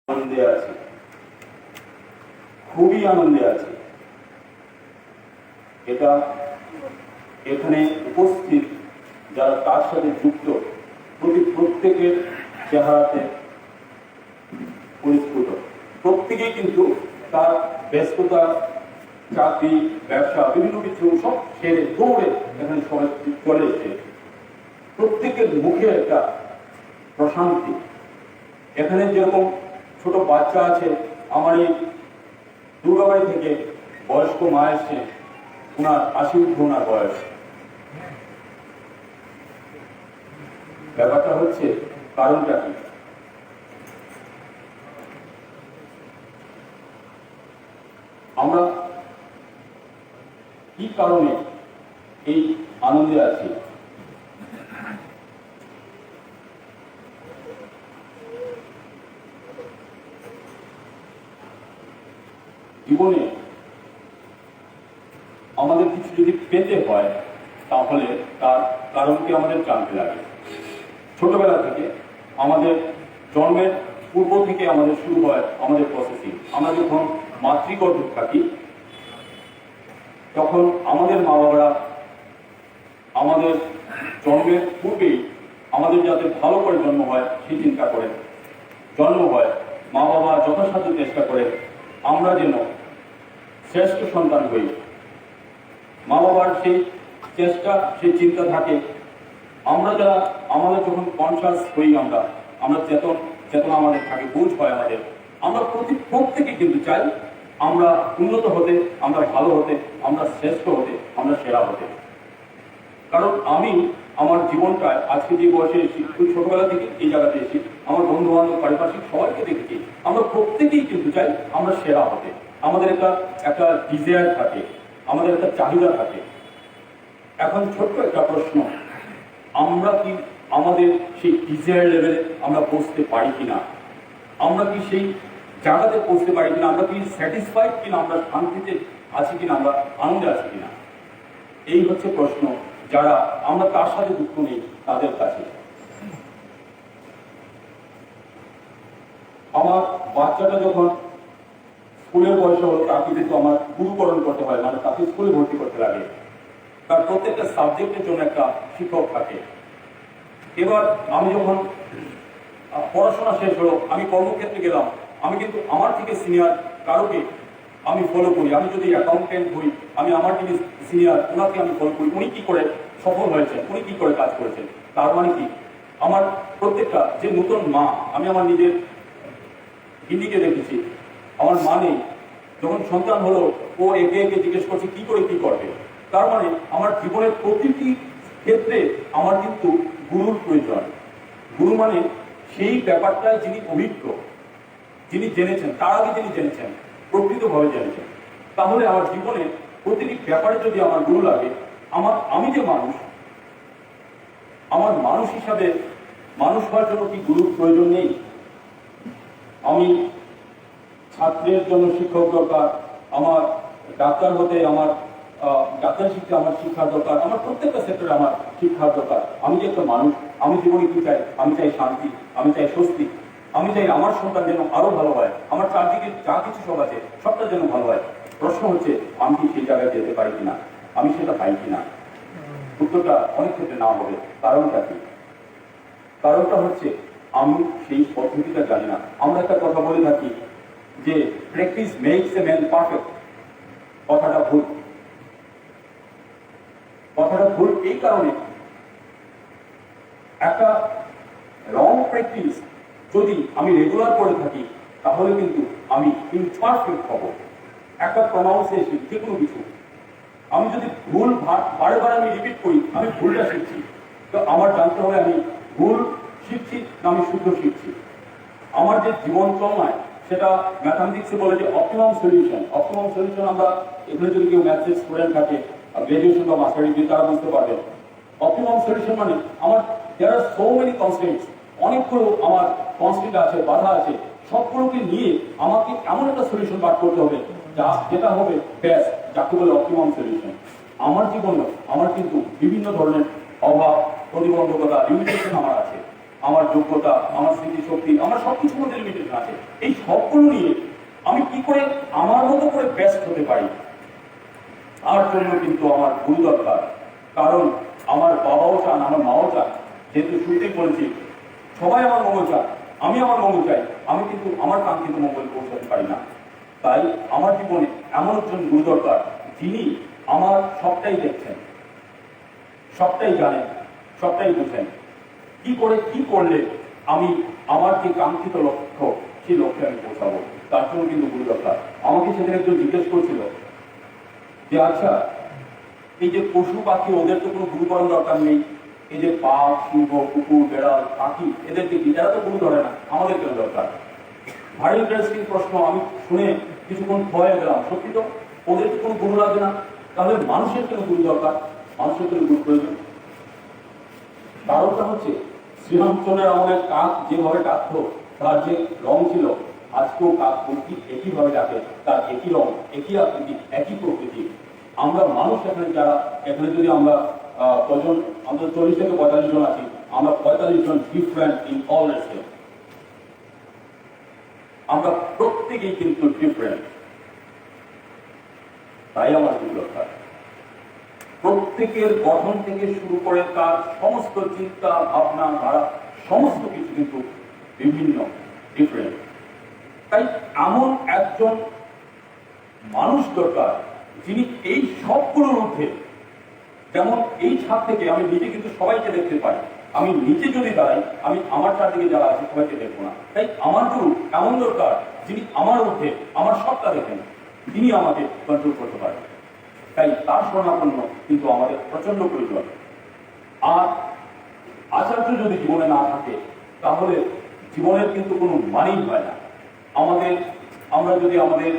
আনন্দে আছি, খুবই আনন্দে আছি। এটা এখানে উপস্থিত যারা তার সাথে যুক্ত প্রত্যেকের চেহারাতে পরিস্ফুট। প্রত্যেকেই কিন্তু তার ব্যস্ততা, চাকরি, ব্যবসা, বিভিন্ন কিছু সব ছেড়ে দৌড়ে এখানে সবাই চলে এসে প্রত্যেকের মুখে একটা প্রশান্তি। এখানে যেরকম ছোট বাচ্চা আছে, আমার এই দুর্গাবাড়ি থেকে বয়স্ক মা এসছে, ওনার ৮০ ওনার বয়স। ব্যাপারটা হচ্ছে কারণটা কি? আমরা কি কারণে এই আনন্দে আছি? জীবনে আমাদের কিছু যদি পেতে হয় তাহলে তার কারণকে আমাদের জানতে লাগে। ছোটবেলা থেকে আমাদের জন্মের পূর্ব থেকে আমাদের শুরু হয় আমাদের প্রসেসিং। আমরা যখন মাতৃগর্ভে থাকি তখন আমাদের মা বাবারা আমাদের জন্মের পূর্বেই আমাদের যাতে ভালো করে জন্ম হয় সেই চিন্তা করে জন্ম হয়। মা বাবা যথাসাধ্য চেষ্টা করে আমরা যেন শ্রেষ্ঠ সন্তান হই। মা বাবার সেই চেষ্টা, সেই চিন্তা থাকে। আমরা যারা আমাদের যখন কনসাস হই, আমরা চেতনা আমাদের থাকে, বুঝ হয় আমাদের, আমরা প্রত্যেকে কিন্তু চাই আমরা উন্নত হতে, আমরা ভালো হতে, আমরা শ্রেষ্ঠ হতে, আমরা সেরা হতে। কারণ আমি আমার জীবনটায় আজকে যে বয়সে এসেছি, খুব ছোটবেলা থেকে এই জায়গাতে এসেছি, আমার বন্ধু বান্ধব, পারিপার্শ্বিক সবাইকে দেখেছি, আমরা প্রত্যেকেই কিন্তু চাই আমরা সেরা হতে। আমাদের একটা ডিজায়ার থাকে, আমাদের একটা চাহিদা থাকে। এখন ছোট্ট একটা প্রশ্ন, আমরা কি আমাদের সেই ডিজায়ার লেভেলে আমরা পৌঁছতে পারি কিনা? আমরা কি সেই জায়গাতে পৌঁছতে পারি কিনা? আমরা কি স্যাটিসফাইড কিনা? আমরা শান্তিতে আছি কিনা? আমরা আনন্দে আছি কিনা? এই হচ্ছে প্রশ্ন যারা আমরা তার সাথে যুক্ত নেই তাদের কাছে। আমার বাচ্চাটা যখন স্কুলের বয়সে হলো, তাকে কিন্তু আমার গুরুকরণ করতে হয়, মানে তাকে স্কুলে ভর্তি করতে লাগে। তার প্রত্যেকটা সাবজেক্টের জন্য একটা শিক্ষক থাকে। এবার আমি যখন পড়াশোনা শেষ হলো, আমি কর্মক্ষেত্রে গেলাম, আমি কিন্তু আমার থেকে সিনিয়র কারোকে আমি ফলো করি। আমি যদি অ্যাকাউন্টেন্ট হই, আমি আমার যিনি সিনিয়র ওনাকে আমি ফলো করি, উনি কি করে সফল হয়েছেন, উনি কি করে কাজ করেছেন। তার মানে কি, আমার প্রত্যেকটা যে নতুন মা, আমি আমার নিজের গিন্নিকে দেখেছি, আমার মা নেই, যখন সন্তান হলো ও একে একে জিজ্ঞেস করছে কি করে কি করবে। তার মানে আমার জীবনের প্রতিটি ক্ষেত্রে আমার কিন্তু গুরুর প্রয়োজন। গুরু মানে সেই ব্যাপারটায় যিনি অভিজ্ঞ, যিনি জেনেছেন, তার আগে যিনি জেনেছেন, প্রকৃতভাবে জেনেছেন। তাহলে আমার জীবনে প্রতিটি ব্যাপারে যদি আমার গুরু লাগে, আমি যে মানুষ, আমার মানুষ হিসাবে মানুষ হওয়ার জন্য কি গুরুর প্রয়োজন নেই? আমি ছাত্রের জন্য শিক্ষক দরকার, আমার ডাক্তার হতে, আমার ডাক্তার শিখতে আমার শিক্ষার দরকার, আমার প্রত্যেকটা সেক্টরে আমার শিক্ষার দরকার। আমি যে একটা মানুষ, আমি জীবনে কি চাই? আমি চাই শান্তি, আমি চাই স্বস্তি, আমি চাই আমার সন্তান যেন আরো ভালো হয়, আমার চারদিকে যা কিছু সব আছে সবটা যেন ভালো হয়। প্রশ্ন হচ্ছে আমি কি সেই জায়গায় যেতে পারি কিনা, আমি সেটা পাই কিনা? উত্তরটা অনেক ক্ষেত্রে না হবে। কারণটা কি? কারণটা হচ্ছে আমি সেই পদ্ধতিটা জানি না। আমরা একটা কথা বলে থাকি যে practice makes a man perfect. কথাটা ভুল। কথাটা ভুল এই কারণে, একটা রং প্র্যাকটিস যদি আমি রেগুলার করে থাকি তাহলে কিন্তু আমি ইমপারফেক্ট হব। একটা প্রনাউন্সিয়েশন, যে কোনো কিছু আমি যদি ভুল বারবার আমি রিপিট করি, আমি ভুলটা শিখছি। তো আমার জানতে হবে আমি ভুল শিখছি না আমি শুদ্ধ শিখছি। আমার যে জীবন চলনায়, সেটা ম্যাথামেটিক্সে বলে যে অপটিমাম সলিউশন। অপটিমাম সলিউশন আমরা এখানে যদি কেউ ম্যাথের স্টুডেন্ট থাকে, গ্রাজুয়েশন বা মাস্টার ডিগ্রি, তারা বুঝতে পারবে। অপটিমাম সলিউশন মানে আমার দেয়ার আর সো মেনি কনস্ট্রেন্টস, অনেকগুলো আমার কনস্ট্রেন্ট আছে, বাধা আছে, সবগুলোকে নিয়ে আমাকে এমন একটা সলিউশন বার করতে হবে যেটা হবে বেস্ট, যাকে বলে অপটিমাম সলিউশন। আমার জীবনে আমার কিন্তু বিভিন্ন ধরনের অভাব, প্রতিবন্ধকতা, লিমিটেশন আমার আছে। আমার যোগ্যতা, আমার স্মৃতিশক্তি, আমার সবকিছুর মধ্যে লিমিটেশন আছে। এই সবগুলো নিয়ে আমি কি করে আমার মতো করে ব্যস্ত হতে পারি, তার জন্য কিন্তু আমার গুরু দরকার। কারণ আমার বাবাও চান, আমার মাও চান, যেহেতু শুরুতেই বলেছি সবাই আমার মঙ্গল চান, আমি আমার মঙ্গল চাই, আমি কিন্তু আমার কাঙ্ক্ষিত মঙ্গল পৌঁছাতে পারি না। তাই আমার জীবনে এমন একজন গুরু দরকার যিনি আমার সবটাই দেখছেন, সবটাই জানেন, সবটাই বুঝেন, কি করে কি করলে আমি আমার যে কাঙ্ক্ষিত লক্ষ্য সেই লক্ষ্যে আমি পৌঁছাবো, তার জন্য কিন্তু গুরু দরকার। আমাকে সেদিন একজন জিজ্ঞেস করছিল যে আচ্ছা, এই যে পশু পাখি ওদের তো কোনো গুরুকরণ দরকার নেই, এই যে বাঘ, সিংহ, কুকুর, বেড়াল, পাখি এদেরকে কি, এরা তো গুরু ধরে না, আমাদের কেন দরকার? ভারী ইন্টারেস্টিং প্রশ্ন। আমি শুনে কিছুক্ষণ ভয় গেলাম, সত্যি তো ওদের তো কোনো গুরু লাগে না, তাহলে মানুষের কেন গুরু দরকার, মানুষের কেন গুরু প্রয়োজন? কারণটা হচ্ছে শ্রীরামচন্দ্রের আমলের কাক যেভাবে ডাকতো, তার যে রং ছিল, আজকেও কাক ঠিক একইভাবে ডাকে, তার একই রং, একই আকৃতি, একই প্রকৃতি। আমরা মানুষ এখানে যদি আমরা কজন, আমরা 40 থেকে 45 জন আছি, আমরা 45 জন ডিফারেন্ট ইন অল রেসপেক্ট। আমরা প্রত্যেকেই কিন্তু ডিফারেন্ট। তাই আমার কি দরকার, প্রত্যেকের গঠন থেকে শুরু করে তার সমস্ত চিন্তা ভাবনা ধারা সমস্ত কিছু কিন্তু বিভিন্ন, ডিফারেন্ট। তাই এমন একজন মানুষ দরকার যিনি এই সবগুলোর মধ্যে, যেমন এই ছাদ থেকে আমি নিজে কিন্তু সবাইকে দেখতে পাই, আমি নিচে যদি দাঁড়াই আমি আমার চারদিকে যারা আছে সবাইকে দেখবো না। তাই আমার গুরু এমন দরকার যিনি আমার মধ্যে আমার সবটা দেখেন, তিনি আমাকে কন্ট্রোল করতে পারেন। তাই তার শরণাপন্ন কিন্তু আমাদের প্রচন্ড প্রয়োজন। আর আচার্য যদি জীবনে না থাকে তাহলে জীবনের কিন্তু কোনো মানেই হয় না। আমরা যদি আমাদের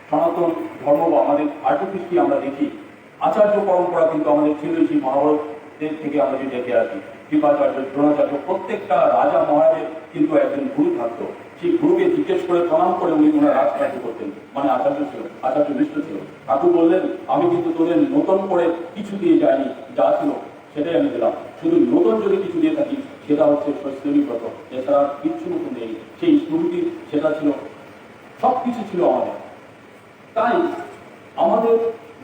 সনাতন ধর্ম বা আমাদের আর্টকৃষ্টি আমরা দেখি, আচার্য পরম্পরা কিন্তু আমাদের ছিল সেই মহাভারতের থেকে আমরা যদি দেখে আসি, কৃপাচার্য, দ্রোণাচার্য, প্রত্যেকটা রাজা মহারাজের কিন্তু একজন গুরু থাকতো। সেই গুরুকে জিজ্ঞেস করে প্রণাম করে উনি ওনার রাজকার্য করতেন, মানে আচার্য ছিল, আচার্য নিষ্ঠ ছিল। ঠাকুর বললেন আমি কিন্তু তোদের নতুন করে কিছু দিয়ে যাইনি, যা ছিল সেটাই আমি দিলাম, শুধু নতুন যদি কিছু দিয়ে থাকি সেটা হচ্ছে শৈশবী ব্রত, এছাড়া কিচ্ছু নতুন নেই। সেই স্মৃতি সেটা ছিল, সবকিছু ছিল আমাদের। তাই আমাদের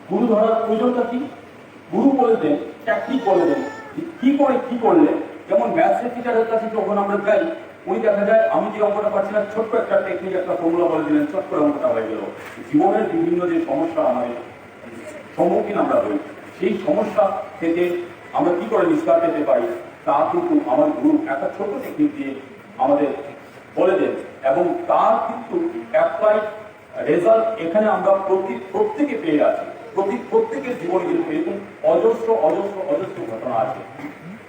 গুরু ধরার প্রয়োজনটা কি? গুরু বলে দেন, ট্যাকটিক বলে দেন, কি করে কি করলে। যেমন ম্যাথসের টিচারের কাছে যখন আমরা যাই, উনি দেখা যায় আমি যে অঙ্কটা পাচ্ছি না, ছোট্ট একটা টেকনিক, একটা ফর্মুলা বলে দিলেন, ছোট্ট করে অঙ্কটা হয়ে গেল। জীবনের বিভিন্ন যে সমস্যা আমাদের সম্মুখীন আমরা হই, সেই সমস্যা থেকে আমরা কি করে নিষ্কার পেতে পারি তা কিন্তু আমার গুরু একটা ছোট টেকনিক দিয়ে আমাদের বলে দেন, এবং তার কিন্তু অ্যাপ্লাইড রেজাল্ট এখানে আমরা প্রত্যেকে পেয়ে আছি। প্রত্যেকের জীবনে কিন্তু এরকম অজস্র অজস্র অজস্র ঘটনা আছে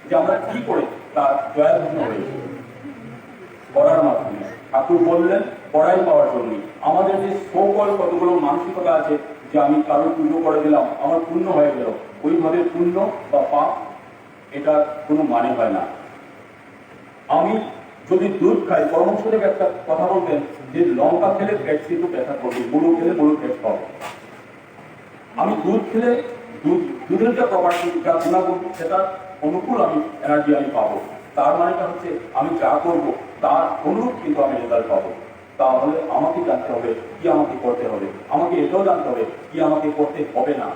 যে আমরা কি করে তার জয়াধন্য হয়েছে পড়ার মাধ্যমে। ঠাকুর বললেন পড়াই পাওয়ার জন্য। আমাদের যে সকল কতগুলো মানসিকতা আছে যে আমি কারোর পুজো করে দিলাম আমার পুণ্য হয়ে গেল, ওইভাবে পুণ্য বা পাপ এটার কোনো মানে হয় না। আমি যদি দুধ খাই, পরামর্শ থেকে একটা কথা বলতেন যে লঙ্কা খেলে পেট কিন্তু ব্যথা করবে, গরু খেলে গরু পেট পাবে। আমি দুধ খেলে দুধের যে প্রপার্টি, যা গুণাগুণ, সেটা অনুকূল আমি এনার্জি আমি পাবো। তার মানেটা হচ্ছে আমি যা করবো তার অনুরূপ কিন্তু আমি রেজাল্ট পাবো। তাহলে আমাকে জানতে হবে কি আমাকে করতে হবে, আমাকে এটাও জানতে হবে কি আমাকে করতে হবে না,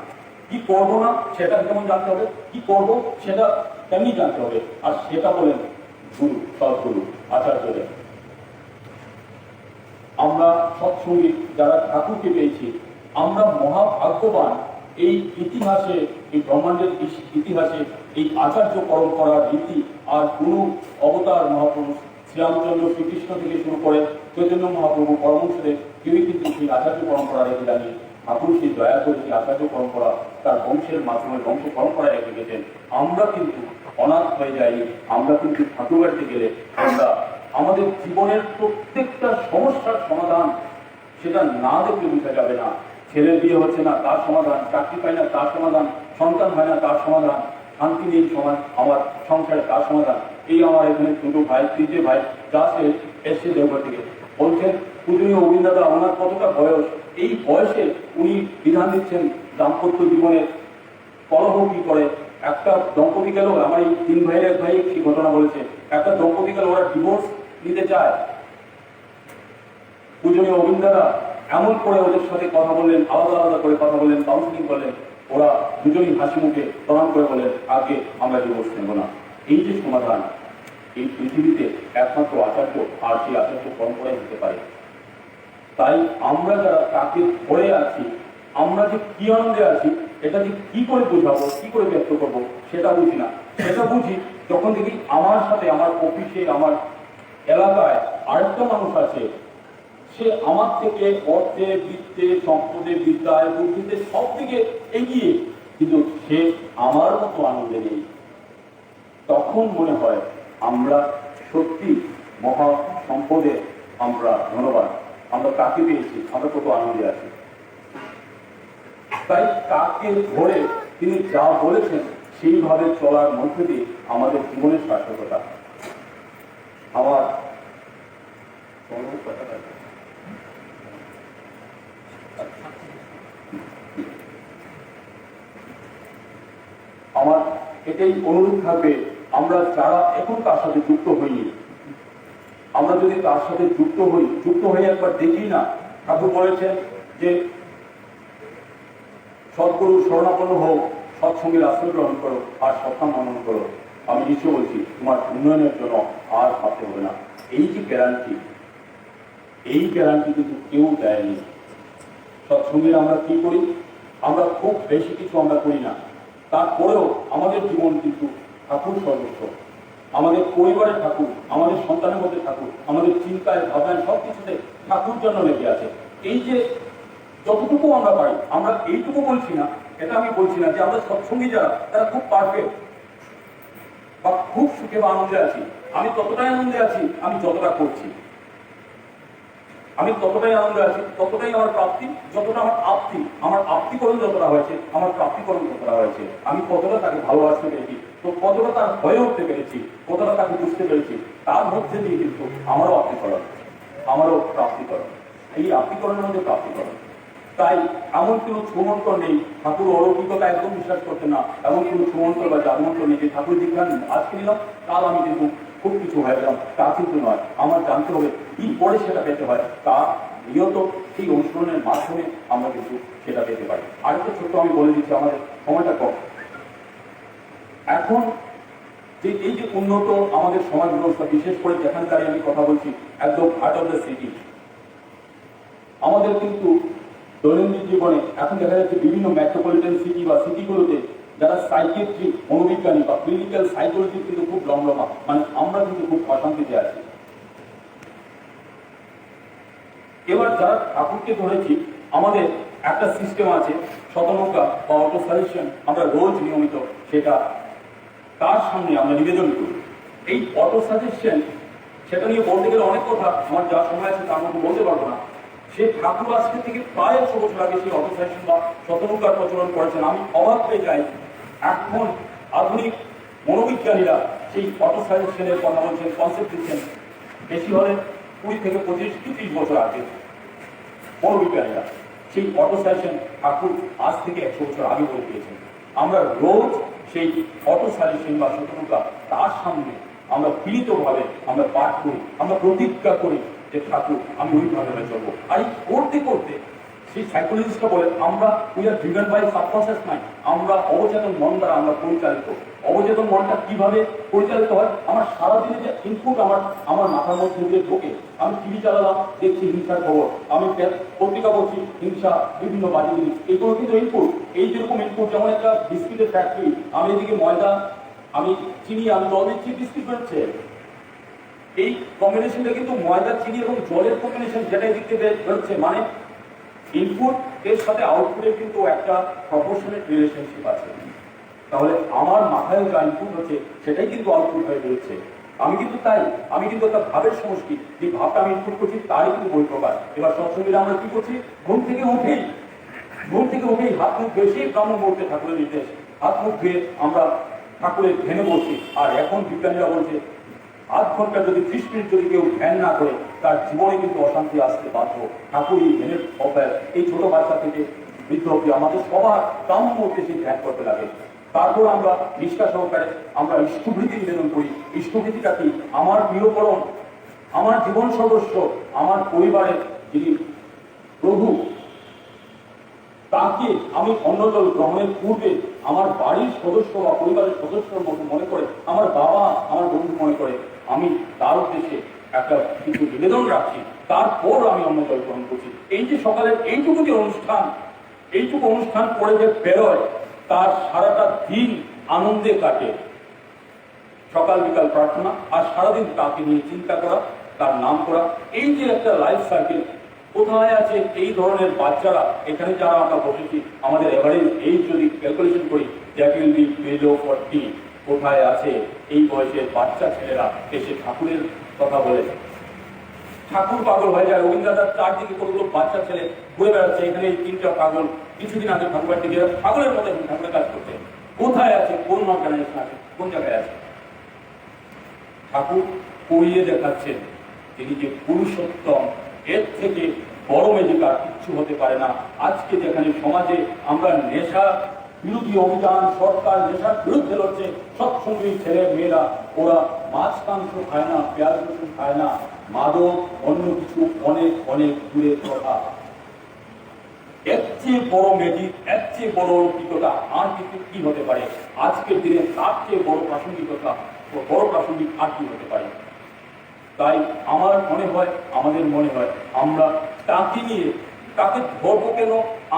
কি করবো না সেটা যেমন জানতে হবে, কি করবো সেটা তেমনি জানতে হবে। আর সেটা বলেন গুরু, সদ্গুরু, আচার্যদের। আমরা সৎসঙ্গী যারা ঠাকুরকে পেয়েছি, আমরা মহাভাগ্যবান। এই ইতিহাসে, এই ব্রহ্মাণ্ডের ইতিহাসে এই আচার্য পরম্পরার রীতি আর কোন অবতার মহাপুরুষ শ্রীরামচন্দ্র, শ্রীকৃষ্ণ থেকে শুরু করে চৈতন্য মহাপ্রভু, পরমহংসদেব কেউই কিন্তু সেই আচার্য পরম্পরা রেখে যাননি। ঠাকুর সেই দয়া করে সেই আচার্য পরম্পরা তার বংশের মাধ্যমে বংশ পরম্পরায় রেখে গেছেন। আমরা কিন্তু অনাথ হয়ে যাইনি। আমরা কিন্তু ঠাকুর বাড়িতে গেলে আমরা আমাদের জীবনের প্রত্যেকটা সমস্যার সমাধান সেটা না দেখলে বোঝা যাবে না। ছেলের বিয়ে হচ্ছে না তার সমাধান, চাকরি পাই না তার সমাধান, সন্তান হয় না তার সমাধান, শান্তি নেই সমাজ আমার সংসারে তার সমাধান। এই আমার এখানে দুটো ভাই, তিনটে ভাই যা সে এসছে দেওঘর থেকে, বলছেন পূজনীয় অবিন দাদা ওনার কতটা বয়স, এই বয়সে উনি বিধান দিচ্ছেন দাম্পত্য জীবনের কলহ কি করে, একটা দম্পতি গেল, আমার এই 3 ভাইয়ের এক ভাই কি ঘটনা বলেছে, একটা দম্পতি গেল, ওরা ডিভোর্স নিতে চায়। পূজনীয় অবিন্দারা এমন করে ওদের সাথে কথা বললেন, আলাদা আলাদা করে কথা বললেন, কাউন্সিলিং করলেন, ওরা দুজনই হাসি মুখে প্রণাম করে বললেন আগে আমরা ডিভোর্স নেব না। এই যে সমাধান, এই পৃথিবীতে একমাত্র আচার্য, আর সেই আচার্য পরম্পরাই হতে পারে। তাই আমরা যারা তাকে ধরে আছি, আমরা যে কি আনন্দে আছি, এটা যে কি করে বোঝাবো, কি করে ব্যক্ত করবো, সেটা বুঝি না। সেটা বুঝি যখন দেখি আমার সাথে, আমার অফিসে, আমার এলাকায় আরেকটা মানুষ আছে, সে আমার থেকে অর্থে, বৃত্তে, সম্পদে, বিদ্যায়, বুদ্ধিতে সব থেকে এগিয়ে, কিন্তু সে আমার মতো আনন্দে নেই। তখন মনে হয় আমরা সত্যি মহা সম্পদে আমরা ধন্যবাদ, আমরা কাকে পেয়েছি, আমরা কত আনন্দে আছি। তাই তাকে ধরে তিনি যা বলেছেন সেইভাবে চলার মধ্যে দিয়ে আমাদের জীবনের সার্থকতা। আমার আমার এটাই অনুরোধ থাকবে, আমরা যারা এখন তার সাথে যুক্ত হইনি, আমরা যদি তার সাথে যুক্ত হয়ে একবার দেখি না। ঠাকুর বলেছেন যে সদ্গুরু শরণাপন্ন হোক, সৎসঙ্গের আশ্রয় গ্রহণ করো, আর সৎকাম মনন করো। আমি নিশ্চয় বলছি তোমার উন্নয়নের জন্য আর ভাবতে হবে না। এই যে গ্যারান্টি, এই গ্যারান্টি কিন্তু কেউ দেয়নি। সৎসঙ্গের আমরা কি করি? আমরা খুব বেশি কিছু আমরা করি না, তারপরেও আমাদের জীবন কিন্তু ঠাকুর সর্বস্ব। আমাদের পরিবারের ঠাকুর, আমাদের সন্তানের মধ্যে ঠাকুর, আমাদের চিন্তায়, ভাবনায়, সব কিছুতে ঠাকুর জন্য লেগে আছে। এই যে যতটুকু আমরা পাই, আমরা এইটুকু বলছি না, এটা আমি বলছি না যে আমরা সৎসঙ্গী যারা তারা খুব পারফেক্ট বা খুব সুখে বা আনন্দে আছি। আমি ততটাই আনন্দে আছি আমি যতটা করছি, আমি ততটাই আনন্দে আছি, ততটাই আমার প্রাপ্তি, যতটা আমার আপ্তি, আমার আপ্তিকরণ যতটা হয়েছে, আমার প্রাপ্তিকরণ ততটা হয়েছে। আমি কতটা তাকে ভালোবাসতে পেরেছি, তো কতটা তার হয়ে উঠতে পেরেছি, কতটা তাকে বুঝতে পেরেছি, তার মধ্যে দিয়ে কিন্তু আমারও আপ্তিকরণ, আমারও প্রাপ্তিকরণ। এই আপ্তিকরণের মধ্যে প্রাপ্তিকরণ। তাই এমন কোনো ছুমন্ত্র নেই, ঠাকুর অলৌকিকতা একদম বিশ্বাস করতেন না, এমন কোনো ছুমন্ত্র বা জাদুমন্ত্র নেই যে ঠাকুর দীক্ষা আজকে নিলাম কাল আমি কিন্তু খুব কিছু হয়ে গেলাম, তা কিন্তু নয়। আমার জানতে হবে কি করে সেটা পেতে হয়, তা নিয়ত সেই অনুশীলনের মাধ্যমে আমরা কিন্তু সেটা পেতে পারি। আরেকটা ছোট্ট আমি বলে দিচ্ছি, আমাদের সময়টা কম। এখন যে এই যে উন্নত আমাদের সমাজ ব্যবস্থা, বিশেষ করে যেখানকার আমি কথা বলছি একদম হার্ট অফ দ্য সিটি, আমাদের কিন্তু দৈনন্দিন জীবনে এখন দেখা যাচ্ছে বিভিন্ন মেট্রোপলিটন সিটি বা সিটিগুলোতে যারা সাইকিয়াট্রি, মনোবিজ্ঞানী বা ক্লিনিক্যাল সাইকোলজি কিন্তু খুব রমরমা, মানে আমরা কিন্তু খুব অশান্তিতে আছি। এবার যারা ঠাকুরকে ধরেছি, আমাদের একটা সিস্টেম আছে শতনৌকা বা অটো সাজেশন, আমরা রোজ নিয়মিত সেটা তার সামনে আমরা নিবেদন করি। এই অটো সাজেশন, সেটা নিয়ে বলতে গেলে অনেক কথা, আমার যা সময় আছে তার মধ্যে বলতে পারবো না। সে ঠাকুর আজকে থেকে প্রায় 100 বছর আগে সেই অটো সাজেশন বা শতনৌকার প্রচলন করেছেন। আমি অবাক হয়ে যাই, এখন আধুনিক মনোবিজ্ঞানীরা সেই অটো সাজেশনের কথা বলছেন, কনসেপ্ট দিচ্ছেন বেশি হলে 20 থেকে 25 কি 30 বছর আগে। মনোবিজ্ঞানীরা সেই অটো সাজেশন ঠাকুর আজ থেকে 100 বছর আগে বলে দিয়েছেন। আমরা রোজ সেই অটো সাজেশন বা শতনৌকা তার সামনে আমরা পীড়িতভাবে আমরা পাঠ করি, আমরা প্রতিজ্ঞা করি যে ঠাকুর আমি ওইভাবে চলবো। আর এই করতে করতে সেই সাইকোলজিস্টরা বলে আমরা we are driven by subconscious mind, আমরা অবচেতন মন দ্বারা আমরা পরিচালিত। অবচেতন মনটা কিভাবে পরিচালিত হয়? আমার সারাদিনে যে ইনপুট আমার মাথার মধ্যে দিয়ে ঢোকে, আমি টিভি চালালাম, দেখছি হিংসার খবর, আমি পত্রিকা পড়ছি হিংসা, বিভিন্ন বাজে জিনিস, এগুলো কিন্তু ইনপুট। এই যেরকম ইনপুট, যেমন একটা বিস্কিটের ফ্যাক্টরি, আমি এদিকে ময়দা, আমি চিনি, আমি জল দিচ্ছি, বিস্কিট বেরোচ্ছে। এই কম্বিনেশনটা কিন্তু ময়দা, চিনি এবং জলের কম্বিনেশন, যেটা এদিকে বেরোচ্ছে, মানে ইনপুট এর সাথে আউটপুটের কিন্তু একটা প্রপোর্শনেট রিলেশনশিপ আছে। তাহলে আমার মাথায় যা ইনপুট হচ্ছে সেটাই কিন্তু আউটপুট হয়ে বেরোচ্ছে। আমি কিন্তু একটা ভাবের সমষ্টি, যে ভাবটা আমি ইনপুট করছি তারই কিন্তু বহিঃপ্রকাশ। এবার সৎসঙ্গীরা আমরা কি করছি? ঘুম থেকে উঠেই হাত মুখ ধুয়ে, সেই ব্রাহ্মণ মুহূর্তে ঠাকুরের নির্দেশ, হাত মুখ ধুয়ে আমরা ঠাকুরের ধ্যানে বসছি। আর এখন বিজ্ঞানীরা বলছে 8 ঘন্টা যদি 30 মিনিট যদি কেউ ধ্যান না করে, তার জীবনে কিন্তু অশান্তি আসতে বাধ্য। ঠাকুর এই ধ্যানের অভ্যাস এই ছোট বাচ্চা থেকে বৃদ্ধ অব্দি আমাদের সবার কাম্য মুহূর্তে সেই ধ্যান করতে লাগে। তারপর আমরা নিষ্ঠা সহকারে আমরা ইষ্টভৃতি নিবেদন করি। ইষ্টভৃতিটা কি? আমার প্রিয়করণ, আমার জীবন সদস্য, আমার পরিবারের যিনি প্রভু, তাকে আমি অন্নজল গ্রহণের পূর্বে আমার বাড়ির সদস্য বা পরিবারের সদস্যের মতো মনে করে, আমার বাবা, আমার বন্ধু মনে করে আমি তার উদ্দেশ্যে একটা কিছু নিবেদন রাখছি, তারপর আমি অন্নজল গ্রহণ করছি। এই যে সকালের এইটুকু যে অনুষ্ঠান করে যে বেরোয়, তার সারাটা দিন আনন্দে কাটে। সকাল বিকাল প্রার্থনা, আর সারাদিন তাকে নিয়ে চিন্তা করা, তার নাম করা। এই যে একটা লাইফ সাইকেল, কোথায় আছে এই ধরনের বাচ্চারা? এখানে যারা আমরা বসেছি, আমাদের এভারেজ এই যদি ক্যালকুলেশন করি, দ্যাট উইল বি বিলো 40। কোথায় আছে এই বয়সের বাচ্চা ছেলেরা এসে ঠাকুরের কথা বলে? ঠাকুর পাগল হয়ে যায়। রবীন্দ্রনাথ চারদিকে কতগুলো বাচ্চা ছেলে ঘুরে বেড়াচ্ছে, এখানে এই 3টা পাগল কিছুদিন আগে ঠাকুরের দিকে পাগলের মতো ঠাকুরের কাজ করছে। কোথায় আছে? কোন অর্গানাইজেশন আছে? কোন জায়গায় আছে? ঠাকুর করিয়ে দেখাচ্ছেন তিনি যে পুরুষোত্তম, এর থেকে বড় ম্যাজিক আর কিচ্ছু হতে পারে না। আজকে যেখানে সমাজে আমরা নেশা বিরোধী অভিযান, সরকার নেশার বিরুদ্ধে লড়ছে, সৎসঙ্গী ছেলে মেয়েরা ওরা মাছ মাংস খায় না, পেঁয়াজ রসুন খায় না, মাদক অন্য কিছু অনেক অনেক দূরের কথা। এর চেয়ে বড় ম্যাজিক, এর চেয়ে বড় অভিজ্ঞতা আর কিছু কি হতে পারে? আজকের দিনে তার চেয়ে বড় প্রাসঙ্গিকতা, বড় প্রাসঙ্গিক আর কি হতে পারে? তাই আমার মনে হয়, আমাদের মনে হয়, আমরা তাকে নিয়ে, তাকে ধরবো কেন?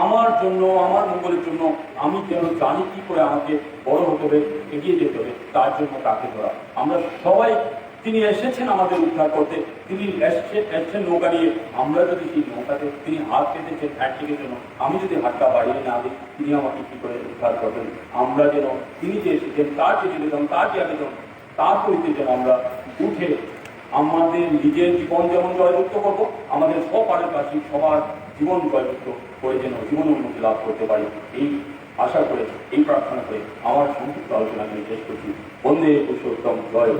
আমার জন্য, আমার মঙ্গলের জন্য। আমি কেন জানি কি করে আমাকে বড় হতে হবে, এগিয়ে যেতে হবে, তার জন্য তাকে ধরা। আমরা সবাই, তিনি এসেছেন আমাদের উদ্ধার করতে, তিনি এসছেন নৌকা নিয়ে। আমরা যদি সেই নৌকাতে, তিনি হাত পেতেছেন হ্যান্ডটিকের জন্য, আমি যদি হাতটা বাড়িয়ে না দিই, তিনি আমাকে কি করে উদ্ধার করবেন? আমরা যেন তিনি যে এসেছেন, তার যে নিবেদন, তার যে আবেদন, তার পরিতে যেন আমরা উঠে আমাদের নিজের জীবন যেমন জয়যুক্ত করবো, আমাদের সপারিপার্শ্বিক সবার জীবন জয়যুক্ত করে যেন জীবন উন্নতি লাভ করতে পারি, এই আশা করে, এই প্রার্থনা করে আমার সংক্ষিপ্ত আলোচনা আমি শেষ করছি। বন্দে পুরুষোত্তম, জয়।